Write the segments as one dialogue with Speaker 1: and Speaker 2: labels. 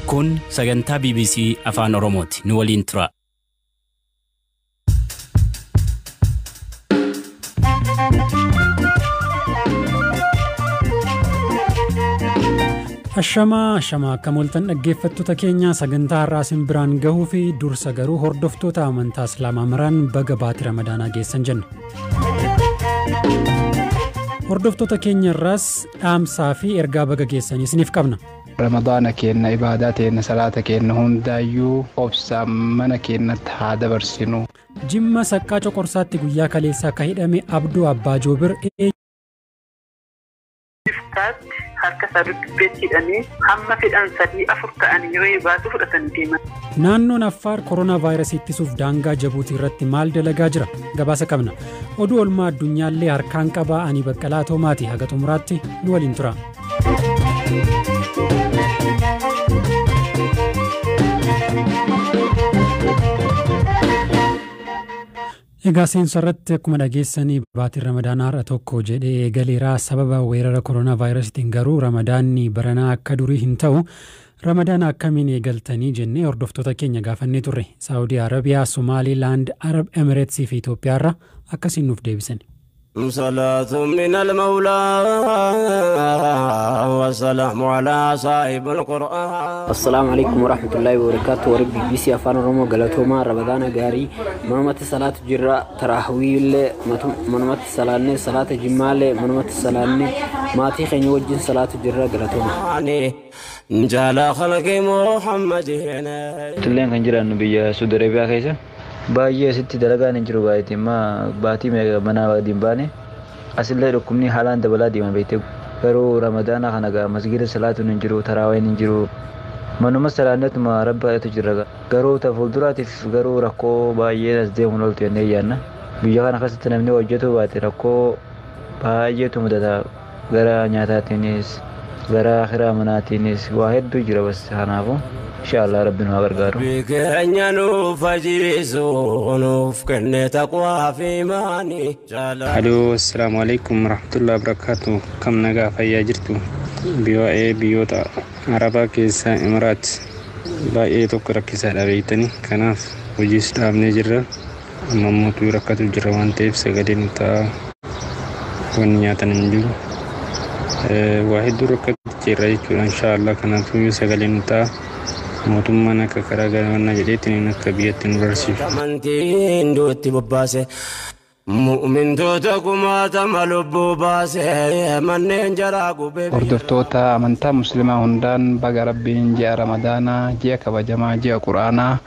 Speaker 1: Kun sagantaa BBC Afaan Oromooti. Nu waliin tura.
Speaker 2: Ashama akka moltan dhaggeeffattoota keenya sagantaa har'aasin biraan gahuu fi dursa garuu hordoftoota amantaa Islaamaa maraan baga baatii Ramadaanaa geessan jenna. Hordoftoota keenya irraas dhaamsaa fi ergaa baga geessanii isiniif qabna.
Speaker 3: Ramadaana keenya ibaadaa teenya salaata keenya hundaayyuu obsaan mana keenyatti haa dabarsinu.
Speaker 2: Jimma saqqaa coqorsaatti guyyaa kaleessaa akka hidhame Abduu Abbaa Joobir
Speaker 4: harka sadii beektidhanii hamma fedhan 3-4 ta'anii yoo baatu fudhatanii deeman.
Speaker 2: Naannoon Affaar koronaa vaayirasii ittisuuf daangaa Jabuutii irratti maal dalagaa jira? Gabaasa qabna. Oduu olmaa addunyaallee harkaan qabaa ani Baqqalaa Toomaati haga xumuraatti nu waliin tura. Egaa seensarratti akkuma dhageessanii baatiin Ramadaanaa har'a tokko jedhee eegaleeraa sababa weerara koronaa vaayirasiitiin garuu Ramadaanni baranaa akka durii hin ta'u. Ramadaana akkamiin eegaltanii jennee hordoftoota keenya gaafannee turre. Saawudii Arabiyaa, Somaaliilaand, Arab Emireetsii fi Itoophiyaarra akkasiin nuuf deebisan.
Speaker 5: صلاة من المولى والسلام على صاحب القرآن.
Speaker 6: السلام عليكم ورحمة الله وبركاته. ورب BBC أفان روما غلطوما رمضان غاري منمت صلاة جرة تراويح منمت صلاة جمال منمت صلاة ماتي خني وجه صلاة جرة غلطوما.
Speaker 5: جل خلق محمد.
Speaker 7: تلين كنجرا النبي سعودي عربية كيسة. Baay'ee asitti dalagaa hin jiru baay'ee baatii manaa dimbaane asillee dhukkubni haalaan dabalaa deema beekte garuu Ramadaana kana gaa masgiida salaatuun hin jiru taraaween hin jiru manuma salaannatuma rabbaatu jira garuu ta fuulduraatiif garuu rakkoo baay'ee as deemuun oltu jennee yaanna biyya kana keessatti namni hojjetu baate rakkoo baay'eetu mudata gara nyaataatiinis gara akhiraa manaatiinis waa hedduu jira bas kanaafu inshallah rabbina gargaaru
Speaker 5: bikenya nufajisu nuf kenne taqwa fi mani
Speaker 8: Halo, assalamu alaikum warahmatullahi wabarakatuh. Kam nagaa fayyaa jirtu biyyoota Arabaa keessaa Imiraat baay'ee tokko rakkisaa dhabeeytanii kanaaf hojiis dhaabnee jirra mammotu rakkatu jira waan ta'eef sagaleen ta'a wanni nyaatan hin jiru waa hedduu rakkatu jirra jechuudha inshallah kanaaf sagaleen ta'a mootummaan akka karaa garaagaraa jedheetiin akka biyyatti nu barsiisu.
Speaker 5: Amantiin duutti bobbaase mu'min toota kumaata malubbuu baase manneen jaraa gubee.
Speaker 3: Hordoftoota amantaa musliimaa hundaan baga rabbiin ji'a Ramadaanaa ji'a kabajamaa ji'a Quraanaa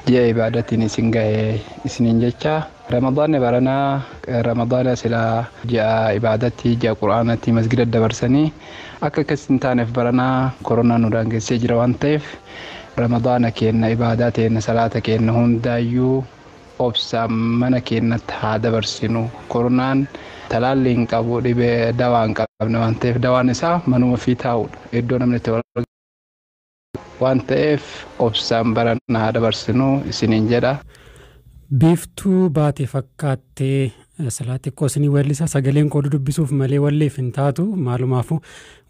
Speaker 3: ji'a ibaadatiin isin ga'e isiniin jecha Ramadaanni baranaa Ramadaana silaa ji'a ibaadatii ji'a Quraanaatti masgida dabarsanii akka akkasin taaneef baranaa koronaa nu daangessee jira waan ta'eef Ramadaana keenya ibaadaa teenya salaata keenya hundaayyuu obsaan mana keenyatti haa dabarsinu koronaan talaalli hin qabu dhibee dawaa hin qabne waan ta'eef dawaan isaa manuma fi taa'udha iddoo namni itti waan ta'eef obsaan barana haa dabarsinu isiniin jedha.
Speaker 2: Biiftuu baatee fakkaattee salaatti qoosni wallisaa sagaleen koo dubbisuuf malee walleef hin taatu maalumaafuu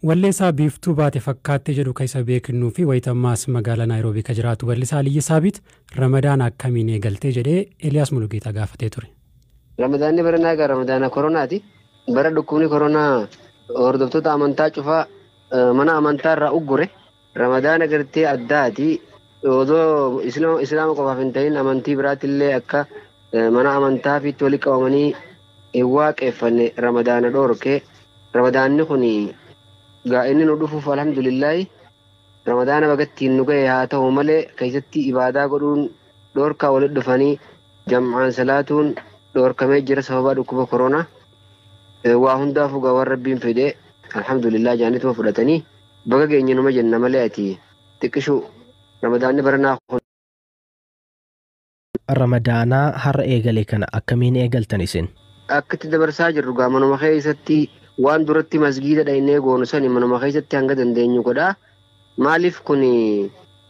Speaker 2: walleessaa biiftuu baatee fakkaattee jedhu keessa beeknuu fi wayitamaas magaalaa Naayiroobii ka jiraatu wallisaa Aliyyi Saabiit Ramadaan akkamiin eegaltee jedhee Eliyaas Mulugeetaa gaafatee ture.
Speaker 9: Ramadaanni baranaa egaa Ramadaana koronaati. Bara dhukkubni koronaa hordoftoota amantaa cufaa mana amantaa irraa uggure Ramadaana gartee addaati. Odoo islaama qofaaf hin ta'in amantii biraatillee akka mana amantaa fi tolii qabamanii waaqeffanne Ramadaana dhoorke Ramadaanni kun inni nu dhufuuf alhamdulillahi Ramadaana bagattiin nu ga'e haa ta'u malee keessatti ibaadaa godhuun dhoorkaa walitti dhufanii jam'aan salaatuun dhoorkamee jira sababa dhukkuba koronaa waa hundaafuu gawaan rabbiin fedee alhamdulillah jaanituma fudhatanii baga geenye numa jenna malee ati xiqqishuu Ramadaanni baranaa
Speaker 10: Ramadaanaa har'a eegale kana akkamiin eegaltan isin?
Speaker 9: Akkatti dabarsaa jirru gaa manuma keessatti waan duratti masgiida dhaynee goonu sani manuma keessatti hanga dandeenyu godhaa. Maaliif kun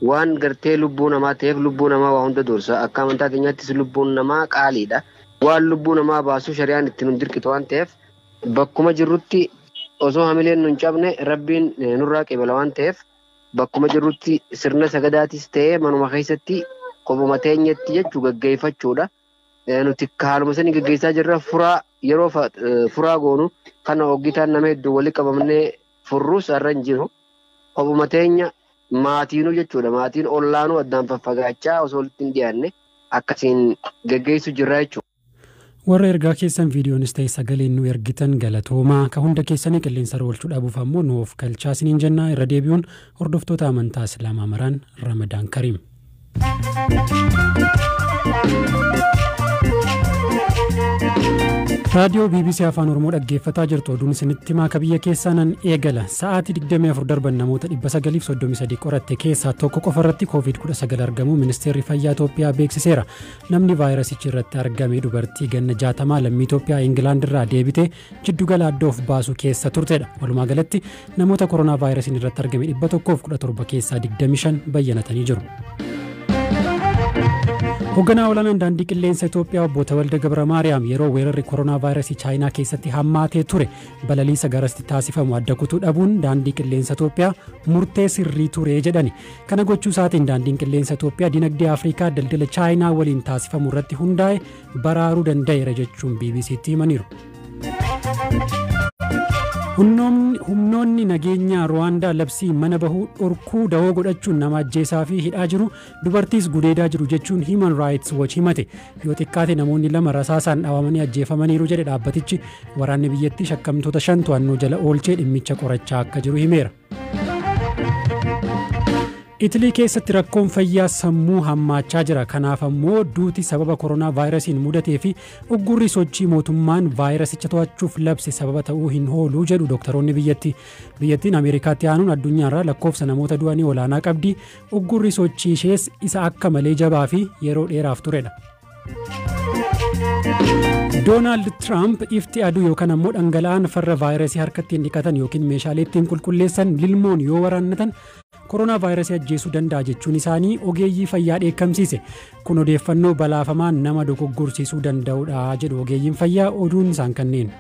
Speaker 9: waan gartee lubbuu namaa ta'eef lubbuu namaa waa hunda dursa akka amantaa keenyattis lubbuun namaa qaaliidha. Waan lubbuu namaa baasuu shari'aan itti nu dirqitu waan ta'eef bakkuma jirrutti osoo hamileen nu hin cabne rabbiin nurraa qibala waan ta'eef bakkuma jirrutti sirna sagadaatis ta'ee manuma keessatti qobuma teenyetti jechuu gaggeeffachuudha. Nuti haaluma sanii gaggeessaa jirra yeroo furaa goonu kana hoggitaan nama hedduu walitti qabamnee furruus har'a hin jiru. Qobuma teenya maatiinuu jechuudha. Maatiin ollaanuu addaan faffagaachaa osoo walitti hin dhiyaanne akkasiin gaggeessu jirra jechuudha.
Speaker 2: Warra ergaa keessan viidiyoonis ta'e sagaleen nu ergitan galatoomaa ka hunda keessanii qilleensa oolchuu dhabuuf ammoo nuuf galchaa isiniin jenna. Irra deebi'uun hordoftoota amantaa Islaamaa maraan Ramadaan Kariim. raadiyoo BBC Afaan Oromoo dhaggeeffataa jirtu oduun isinitti himaa ka biyya keessaa nan eegala. Sa'aatii 24 darban namoota 933 qoratte keessaa tokko qofa irratti COVID-19 argamuu ministeerri fayyaa Itoophiyaa beeksiseera. Namni vaayirasichi irratti argame dubartii ganna 60 lammii Itoophiyaa Ingilaand irraa deebite jiddugala adda of baasu keessa turtedha. Walumaa galatti namoota koronaa vaayirasiin irratti argame 117 keessaa 25 bayyanatanii jiru. Hoogganaa olaanaan daandii qilleensa Itoophiyaa obbo Tawalda Gabra Maariyaam yeroo weerarri koronaa vaayirasii Chaayinaa keessatti hammaatee ture balaliisa garasti taasifamu adda kutuu dhabuun daandii qilleensa Itoophiyaa murtee sirrii ture jedhani. Kana gochuu isaatiin daandiin qilleensa Itoophiyaa dinagdee Afrikaa daldala Chaayinaa waliin taasifamu irratti hundaa'e baraaruu danda'eera jechuun BBC'tti himaniiru. Humnoonni nageenya Rwaandaa labsii mana bahuu dhorkuu dawoo godhachuun nama ajjeesaa fi hidhaa jiru dubartiis gudeedaa jiru jechuun Human Rights Watch himate. Yoo xiqqaate namoonni 2 rasaasaan dhaawamanii ajjeefamaniiru jedhe dhaabbatichi waraanni biyyattii shakkamtoota 5 to'annoo jala oolchee dhimmicha qorachaa akka jiru himeera. Itilii keessatti rakkoon fayyaa sammuu hammaachaa jira. Kanaaf ammoo duuti sababa koronaa vaayirasiin mudatee fi uggurri sochii mootummaan vaayirasicha to'achuuf labse sababa ta'uu hin oolu jedhu doktoroonni biyyattii. Biyyattiin Ameerikaatti aanuun addunyaarraa lakkoofsa namoota du'anii olaanaa qabdi. Uggurri sochii ishees isa akka malee jabaa fi yeroo dheeraaf turedha. Donald Trump ifti aduu yookaan ammoo dhangala'aan farra vaayirasii harkatti hin dhiqatan yookiin meeshaalee ittiin qulqulleessan lilmoon yoo waraannatan koronaa vaayirasii ajjeesuu danda'a jechuun isaanii ogeeyyii fayyaa dheekkamsiise. Kun odeeffannoo balaafamaan nama dogoggorsiisuu danda'udha jedhu ogeeyyiin fayyaa oduun isaan kanneen.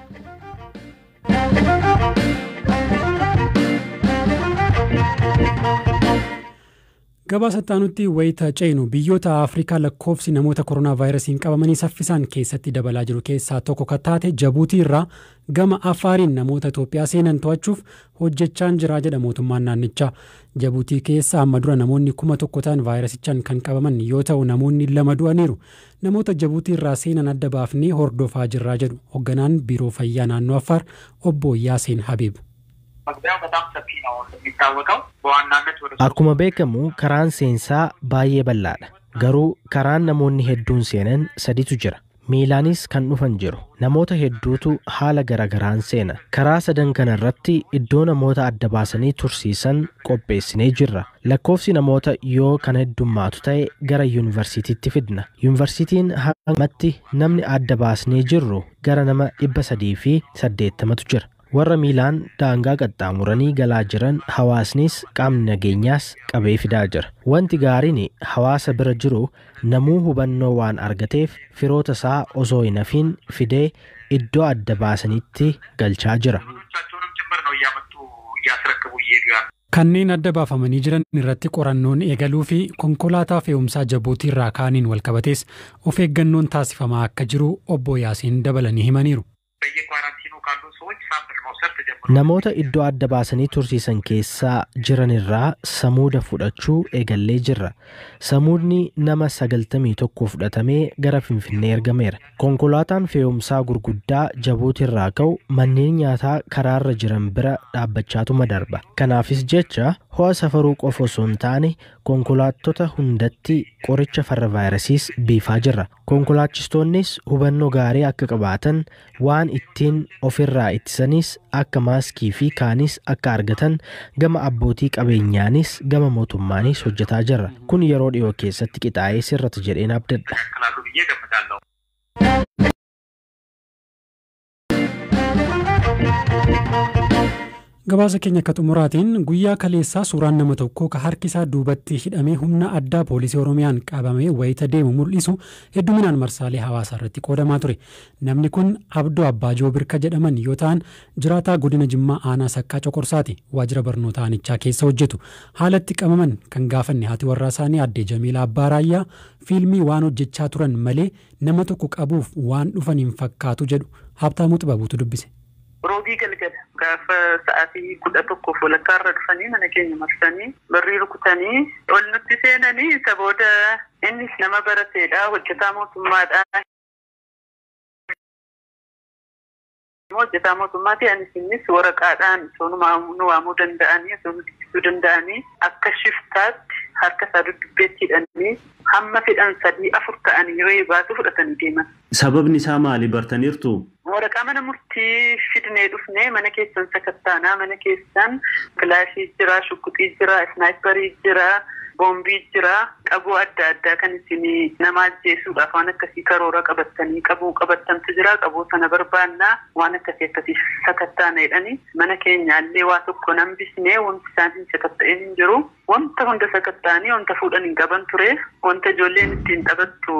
Speaker 2: Gabaasataanutti wayita ceenu biyyoota Afrikaa lakkoofsi namoota koronaa vaayirasiin qabamanii saffisaan keessatti dabalaa jiru keessaa tokko kan taate Jabuutii irraa gama Afaariin namoota Itoophiyaa seenan to'achuuf hojjechaa jira jedha mootummaan naannichaa. Jabuutii keessa amma dura namoonni 1,000 ta'an vaayirasichaan kan qabaman yoo ta'u namoonni 2 du'aniiru. Namoota Jabuutii irraa seenan adda baafnee hordofaa jirra jedhu hoogganaan biiroo fayyaa naannoo Afaar obbo Yaaseen Habiib.
Speaker 10: Akkuma beekamu karaan seensaa baay'ee bal'aadha. Garuu karaan namoonni hedduun seenan 3tu jira. Miilaanis kan dhufan jiru. Namoota hedduutu haala garagaraan seena. Karaa 3 kana irratti iddoo namoota adda baasanii tursiisan qopheessinee jirra. Lakkoofsi namoota yoo kana heddummaatu ta'e gara yuunivarsiitiitti fidna. Yuunivarsiitiin hammatti namni adda baasnee jirru gara nama 380tu jira. Warra miilaan daangaa qaxxaamuranii galaa jiran hawaasnis qaamni nageenyaas qabee fidaa jira. Wanti gaariin hawaasa bira jiru namuu hubannoo waan argateef firoota isaa osoo hin hafiin fidee iddoo adda baasanitti galchaa jira.
Speaker 2: Kanneen adda baafamanii jiran irratti qorannoon eegaluu fi konkolaataa fe'umsaa Jabuutii irraa kaaniin walqabatees of eeggannoon taasifamaa akka jiru obbo Yaasiin dabalanii himaniiru.
Speaker 10: Namoota iddoo adda baasanii tursiisan keessaa jiran irraa samuuda fudhachuu eegallee jirra. Samuudni nama 91 fudhatamee gara Finfinnee ergameera. Konkolaataan fe'umsaa gurguddaa Jabuutii irraa ka'u manneen nyaataa karaarra jiran bira dhaabbachaatuma darba. Kanaafis jecha ho'a safaruu qofa osoo hin taane konkolaattota hundatti qoricha farra vaayirasiis biifaa jirra. Konkolaachistoonnis hubannoo gaarii akka qabaatan waan ittiin ofirraa ittisanis akka maaskii fi kaanis akka argatan gama abbootii qabeenyaanis gama mootummaanis hojjetaa jirra. Kun yeroo dhiyoo keessatti qixaa'ee sirrata jedheen abdadha.
Speaker 2: Gabaasa keenya akka xumuraatiin guyyaa kaleessaa suuraan nama tokkoo ka harki isaa duubatti hidhamee humna addaa poolisii Oromiyaan qabamee wayita deemu mul'isu hedduminaan marsaalee hawaasaa irratti qoodamaa ture. Namni kun Abdoo Abbaa Joobir ka jedhaman yoo ta'an jiraataa godina Jimmaa aanaa Saqqaa Coqorsaati. Waajjira barnoota aanichaa keessa hojjetu. Haalatti qabaman kan gaafanne haati warraa isaanii aadde Jamiilaa Abbaa Raayyaa fiilmii waan hojjechaa turan malee nama tokko qabuuf waan dhufan hin fakkaatu jedhu Habtaamuu Xibabuutu dubbise.
Speaker 4: Roobii galgala gaafa sa'aatii 11 walakkaarra dhufanii mana keenya marsanii barrii rukutanii ol nutti seenanii isa booda innis nama barateedha hojjetaa mootummaadha. Hojjetaa mootummaati anis innis waraqaadhaan nu waamuu danda'anii osoo nuti danda'anii akka shiftaatti harka isaa dudubbeetti hidhanii hamma fedhan 3-4 ta'anii yoo baatu fudhatanii deeman.
Speaker 11: Sababni isaa maali bartaniirtu?
Speaker 4: Waraqaa mana murtii fidnee dhufnee mana keessan sakattaanaa mana keessan kilaashii jira, shukkuxii jira, snaayiparii jira, boombii jira, qabuu adda addaa kan isin nama ajjeesuudhaaf waan akkasii karoora qabattanii qabattantu jira, qabuu sana barbaannaa waan akkasii sakattaana jedhanii mana keenyaallee waa tokko nambisnee wanti isaan hin sakatta'een hin jiru. Wanta hunda sakattaanii wanta fuudhan hin qaban ture wanta ijoolleen ittiin taphattu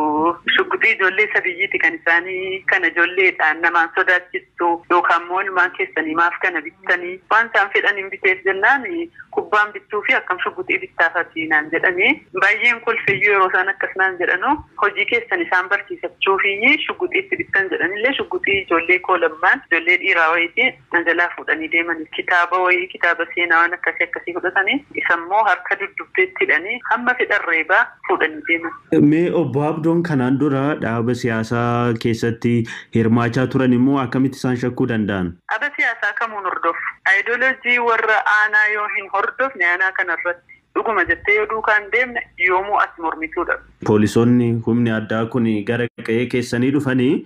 Speaker 4: shugguxii ijoollee sabiyyiiti kan isaanii kana ijoolleedhaan namaan sodaachistu yookaan immoo ilmaan keessanii maaf kana bittanii waan isaan fedhan hin biteef jennaan kubbaan bittuu fi akkam shugguxii bittaafatii naan jedhanii baay'een kolfeeyyuu yeroo isaan akkasnaan jedhanu hojii keessan isaan barsiisachuu fi shugguxiitti bittan jedhanillee shugguxii ijoollee koolammaan ijoollee dhiiraa wayiiti jalaa fuudhanii deemanii kitaaba seenaa waan akkasii fudhatanii isammoo harka dudubbeetti hidhanii hamma fedhan reebaa fuudhanii deeman.
Speaker 11: Mee obbo Abdoon kanaan dura dhaaba siyaasaa keessatti hirmaachaa turan immoo akkamitti isaan shakkuu danda'an?
Speaker 4: Dhaaba siyaasaa kamuun hordofu. Ayidooloojii warra aanaa yoo hin hordofne aanaa kanarratti dhuguma jettee yoo duukaan deemne yoomuu as mormituudha.
Speaker 11: Poolisoonni humni addaa kun gara qe'ee keessanii dhufanii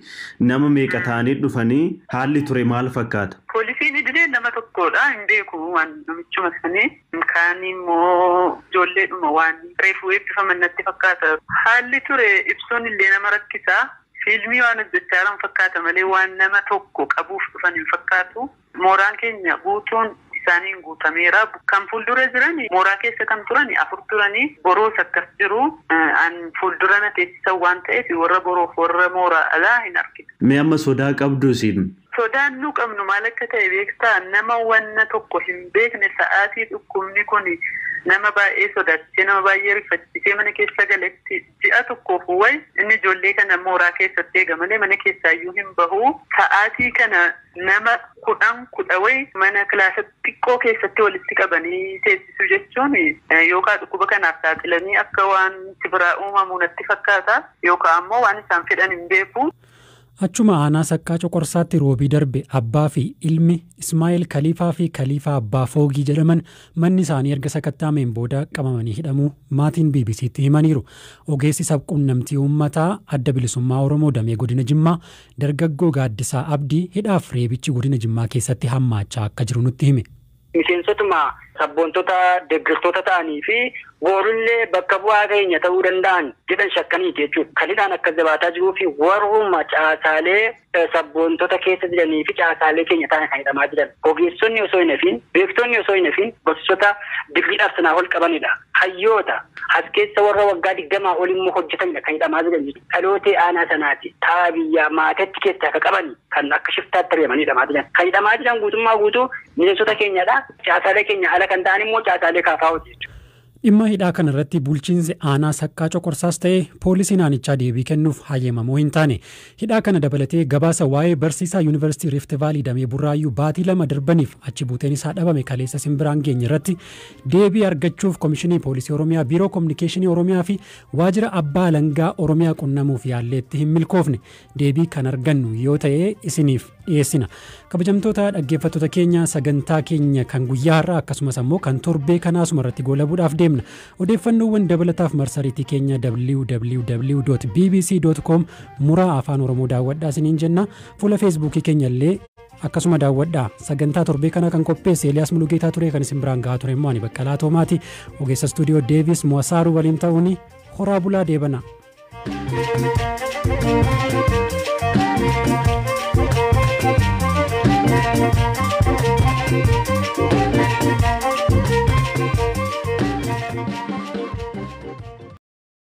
Speaker 11: nama meeqa ta'anii dhufanii haalli ture maal fakkaata?
Speaker 4: Poolisiin idilee nama tokkodha hin beeku waan namichuma sanii kaan immoo ijoolleedhuma waan reefuu eebbifaman natti fakkaata. Haalli ture ibsuun illee nama rakkisaa. Fiilmii waan hojjechaa jiran fakkaata malee waan nama tokko qabuuf dhufan hin fakkaatu. Mooraan keenya guutuun isaaniin guutameera. Kan fuuldura jiranii mooraa keessa kan turanii 4 turanii boroos akkas jiru. An fuuldura na teessisan waan ta'eef warra boroof warra mooraa alaa hin argina.
Speaker 11: Mee amma sodaa qabdu isin?
Speaker 4: Sodaan nu qabnu maal akka ta'e beektaa nama wanna tokko hin beekne sa'aatii dhukkubni kun nama baay'ee sodaachisee nama baay'ee rifachiisee mana keessa galetti ji'a tokkoof wayi inni ijoollee kana mooraa keessatti eega malee mana keessaayyuu hin bahu. Sa'aatii kana nama 10 wayi mana kilaasa xiqqoo keessatti walitti qabanii teessisuu jechuun yookaan dhukkuba kanaaf saaxilanii akka waan biraa uumamuu natti fakkaata yookaan ammoo waan isaan fedhan hin beeku.
Speaker 2: Achuma aanaa Saqqaa Coqorsaatti roobii darbe abbaa fi ilmi Ismaa'eel Kaliifaa fi Kaliifaa Abbaa Foogii jedhaman manni isaanii erga sakattaameen booda qabamanii hidhamuu maatiin BBC'tti himaniiru. Ogeessi sabquunnamtii uummataa adda bilisummaa Oromoo damee godina Jimmaa dargaggoo Gaaddisaa Abdii hidhaaf reebichi godina Jimmaa keessatti hammaachaa akka jiru nutti hime.
Speaker 12: Miseensotuma sabboontota deeggartoota ta'anii fi boorullee bakka bu'aa keenya ta'uu danda'an jedhan shakkaniiti jechuudha. Kanidhaan akka jabaataa jiruu fi warruma caasaalee sabboontota keessa jiranii fi caasaalee keenya ta'an kan hidhamaa jiran. Ogeessonni osoo hin hafiin, beektonni osoo hin hafiin gosoota digriidhaaf sanaa ol qabanidha. Hayyoota as keessa warra waggaa 20 ol immoo hojjetanidha kan hidhamaa jiran jechuudha. Dhalootee aanaa sanaati. Ta'a biyyaa maatetti keessaa akka qaban kan akka shiftaatti reemanii hidhamaa jiran. Kan hidhamaa jiran guutummaa guutuu miseensota keenyadha. Caasaalee keenya ala kan ta'an immoo caasaalee kaafaa hojjetu.
Speaker 2: Dhimma hidhaa kana irratti bulchiinsi aanaa Saqqaa Coqorsaas ta'e poolisiin aanichaa deebii kennuuf hayyamamoo hin taane. Hidhaa kana dabalatee gabaasa waa'ee barsiisaa Yuunivarsiitii Rift Vaalii damee Burraayyuu baatii 2 darbaniif achi buuteen isaa dhabame kaleessa simbiraan geenye irratti deebii argachuuf Komishinii Poolisii Oromiyaa, Biiroo Kominikeeshinii Oromiyaa fi Waajjira Abbaa Alangaa Oromiyaa qunnamuuf yaalleetti hin milkoofne. Deebii kan argannu yoo ta'e isiniif dhiyeessina. Kabajamtoota dhaggeeffattoota keenya sagantaa keenya kan guyyaa har'aa akkasumas ammoo kan torbee kanaasuma irratti goolabuudhaaf deemna. Odeeffannoowwan dabalataaf marsariitii keenya www.bbc.com muraa afaan Oromoo daawwadhaa isiniin jenna. Fuula feesbuukii keenya illee akkasuma daawwadhaa. Sagantaa torbee kana kan qopheesse Eliyaas Mulugeetaa ture kan isin biraan gahaa ture immoo ani Baqqalaa Toomaati. Ogeessa istuudiyoo Deevis Mo'asaaruu waliin ta'uun horaa bulaa deebana.